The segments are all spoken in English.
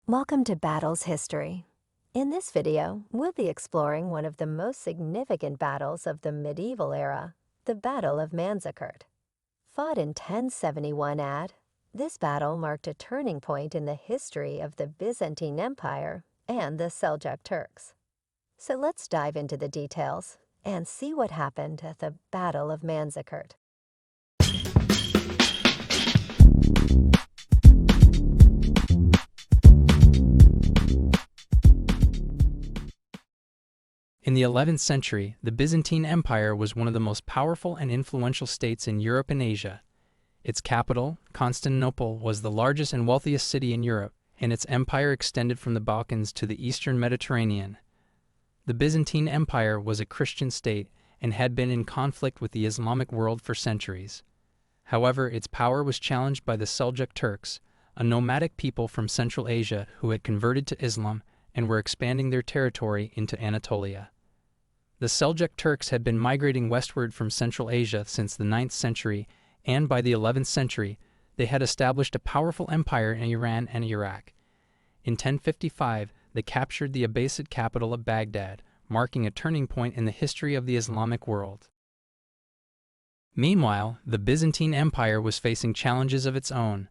Welcome to Battles History. In this video, we'll be exploring one of the most significant battles of the medieval era, the Battle of Manzikert. Fought in 1071 AD, this battle marked a turning point in the history of the Byzantine Empire and the Seljuk Turks. So let's dive into the details and see what happened at the Battle of Manzikert. In the 11th century, the Byzantine Empire was one of the most powerful and influential states in Europe and Asia. Its capital, Constantinople, was the largest and wealthiest city in Europe, and its empire extended from the Balkans to the eastern Mediterranean. The Byzantine Empire was a Christian state and had been in conflict with the Islamic world for centuries. However, its power was challenged by the Seljuk Turks, a nomadic people from Central Asia who had converted to Islam and were expanding their territory into Anatolia. The Seljuk Turks had been migrating westward from Central Asia since the 9th century, and by the 11th century, they had established a powerful empire in Iran and Iraq. In 1055, they captured the Abbasid capital of Baghdad, marking a turning point in the history of the Islamic world. Meanwhile, the Byzantine Empire was facing challenges of its own.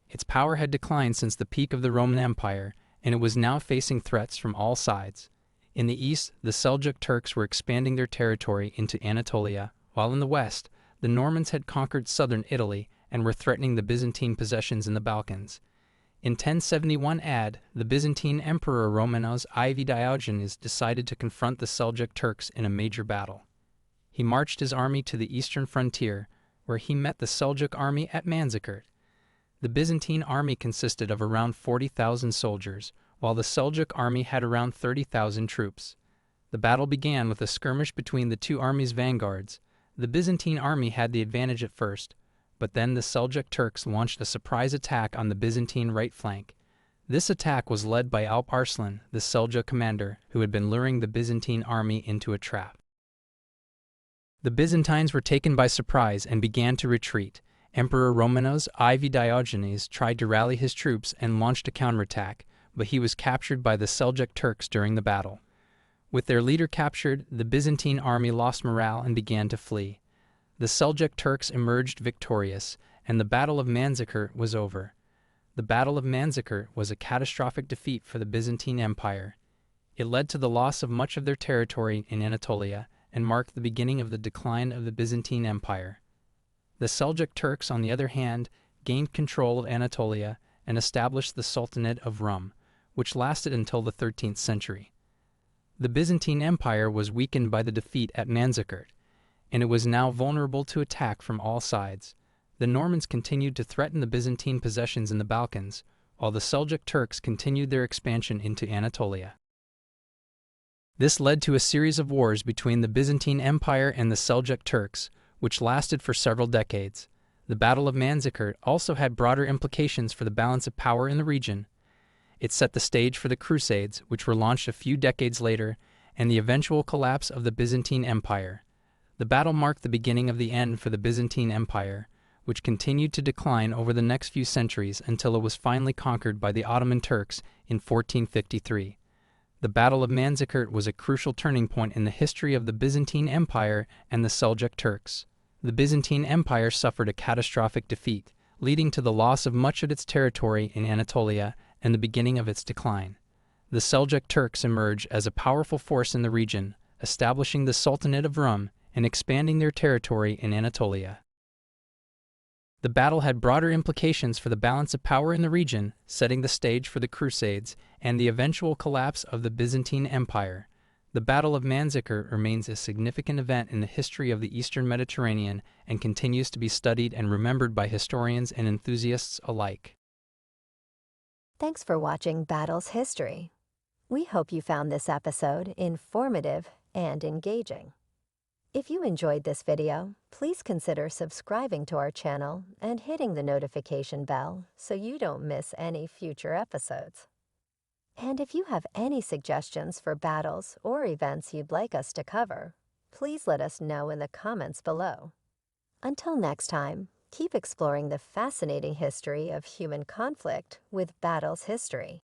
Its power had declined since the peak of the Roman Empire, and it was now facing threats from all sides. In the east, the Seljuk Turks were expanding their territory into Anatolia, while in the west, the Normans had conquered southern Italy and were threatening the Byzantine possessions in the Balkans. In 1071 AD, the Byzantine Emperor Romanos IV Diogenes decided to confront the Seljuk Turks in a major battle. He marched his army to the eastern frontier, where he met the Seljuk army at Manzikert. The Byzantine army consisted of around 40,000 soldiers, while the Seljuk army had around 30,000 troops. The battle began with a skirmish between the two armies' vanguards. The Byzantine army had the advantage at first, but then the Seljuk Turks launched a surprise attack on the Byzantine right flank. This attack was led by Alp Arslan, the Seljuk commander, who had been luring the Byzantine army into a trap. The Byzantines were taken by surprise and began to retreat. Emperor Romanos IV Diogenes tried to rally his troops and launched a counterattack, but he was captured by the Seljuk Turks during the battle. With their leader captured, the Byzantine army lost morale and began to flee. The Seljuk Turks emerged victorious, and the Battle of Manzikert was over. The Battle of Manzikert was a catastrophic defeat for the Byzantine Empire. It led to the loss of much of their territory in Anatolia and marked the beginning of the decline of the Byzantine Empire. The Seljuk Turks, on the other hand, gained control of Anatolia and established the Sultanate of Rum, which lasted until the 13th century. The Byzantine Empire was weakened by the defeat at Manzikert, and it was now vulnerable to attack from all sides. The Normans continued to threaten the Byzantine possessions in the Balkans, while the Seljuk Turks continued their expansion into Anatolia. This led to a series of wars between the Byzantine Empire and the Seljuk Turks, which lasted for several decades. The Battle of Manzikert also had broader implications for the balance of power in the region. It set the stage for the Crusades, which were launched a few decades later, and the eventual collapse of the Byzantine Empire. The battle marked the beginning of the end for the Byzantine Empire, which continued to decline over the next few centuries until it was finally conquered by the Ottoman Turks in 1453. The Battle of Manzikert was a crucial turning point in the history of the Byzantine Empire and the Seljuk Turks. The Byzantine Empire suffered a catastrophic defeat, leading to the loss of much of its territory in Anatolia and the beginning of its decline. The Seljuk Turks emerged as a powerful force in the region, establishing the Sultanate of Rum and expanding their territory in Anatolia. The battle had broader implications for the balance of power in the region, setting the stage for the Crusades and the eventual collapse of the Byzantine Empire. The Battle of Manzikert remains a significant event in the history of the Eastern Mediterranean and continues to be studied and remembered by historians and enthusiasts alike. Thanks for watching Battles History. We hope you found this episode informative and engaging. If you enjoyed this video, please consider subscribing to our channel and hitting the notification bell so you don't miss any future episodes. And if you have any suggestions for battles or events you'd like us to cover, please let us know in the comments below. Until next time, keep exploring the fascinating history of human conflict with Battles History.